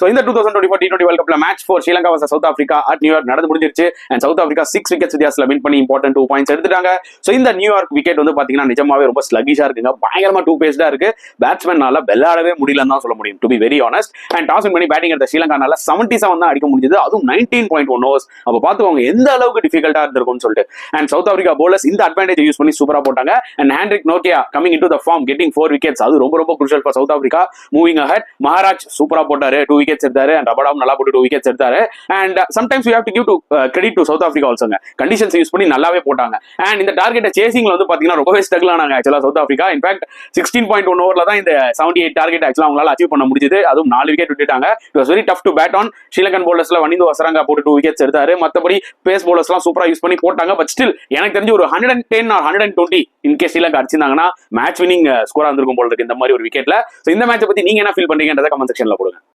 So இந்த 2024 T20 world கப்ல match 4 Sri Lanka vs South Africa at New York நடந்து முடிஞ்சிருச்சு. அண்ட் சவுத் ஆப்பிரிக்கா 6 விக்கெட்ஸ் வித்தியாசத்துல வின் பண்ணி இம்பார்ட்டன்ட் 2 பாயிண்ட்ஸ் எடுத்துட்டாங்க. ஸோ இந்த நியூயார்க் விக்கெட் வந்து பாத்தீங்கன்னா நிஜமாவே ரொம்ப ஸ்லகிஷா இருக்குங்க, பயங்கரமா டூ பேஸ்டா இருக்கு. பேட்ஸ்மேனால விளையாடவே முடியலன்னு தான் சொல்ல முடியும், to be very honest. And toss win பண்ணி பேட்டிங் எடுத்த ஸ்ரீலங்கானால 77 தான் அடிக்க முடிஞ்சது, அதுவும் 19.1 ஓவர்ஸ். அப்ப பாத்துக்கோங்க எந்த அளவுக்கு டிஃபிகல்ட்டா இருந்திருக்கும்னு சொல்லிட்டு. அண்ட் சவுத் ஆப்பிரிக்கா bowlers இந்த அட்வான்டேஜ் யூஸ் பண்ணி சூப்பரா போட்டாங்க. அண்ட் ஹேண்ட்ரிக் நோக்கியா coming into the form getting 4 wickets, அது ரொம்ப ரொம்ப crucial for South Africa moving ahead. Maharaj சூப்பரா போட்டாரு, 2 விக்கெட்ஸ் எடுத்தாரு. அண்ட் ரபடாம் நல்லா போட்டு 2 விக்கெட்ஸ் எடுத்தாரு. And sometimes you have to give to credit to South Africa ஆல்சோங்க, கண்டிஷன்ஸ் யூஸ் பண்ணி நல்லாவே போட்டாங்க. அண்ட் இந்த டார்கெட்டை சேசிங்ல வந்து பாத்தீங்கன்னா ரொம்பவே ஸ்ட்ரகிள் ஆனாங்க ஆக்சுவலா சவுத் ஆப்பிரிக்கா. இன்ஃபேக்ட் 16.1 ஓவர்ல தான் இந்த 78 டார்கெட் ஆக்சுவலா அவங்களால அச்சீவ் பண்ண முடிஞ்சது, அதுவும் 4 விக்கெட் விட்டுட்டாங்க. It was very tough to bat on. Sri Lankan bowlersல வனிந்து வசரங்கா போட்டு 2 விக்கெட்ஸ் எடுத்தாரு. மத்தபடி பேஸ் bowlersலாம் சூப்பரா யூஸ் பண்ணி போட்டாங்க. பட் ஸ்டில் எனக்கு தெரிஞ்சு ஒரு 110 or 120 இன்கேஸ் ஸ்ரீலங்கா அடிச்சிருந்தாங்கன்னா மேட்ச் வினிங் ஸ்கோரா இருந்திருக்கும் போல இருக்கு இந்த மாதிரி ஒரு விக்கெட்ல. சோ இந்த மேட்சை பத்தி நீங்க என்ன ஃபீல் பண்றீங்கன்றத கமெண்ட் செக்ஷன்ல போடுங்க.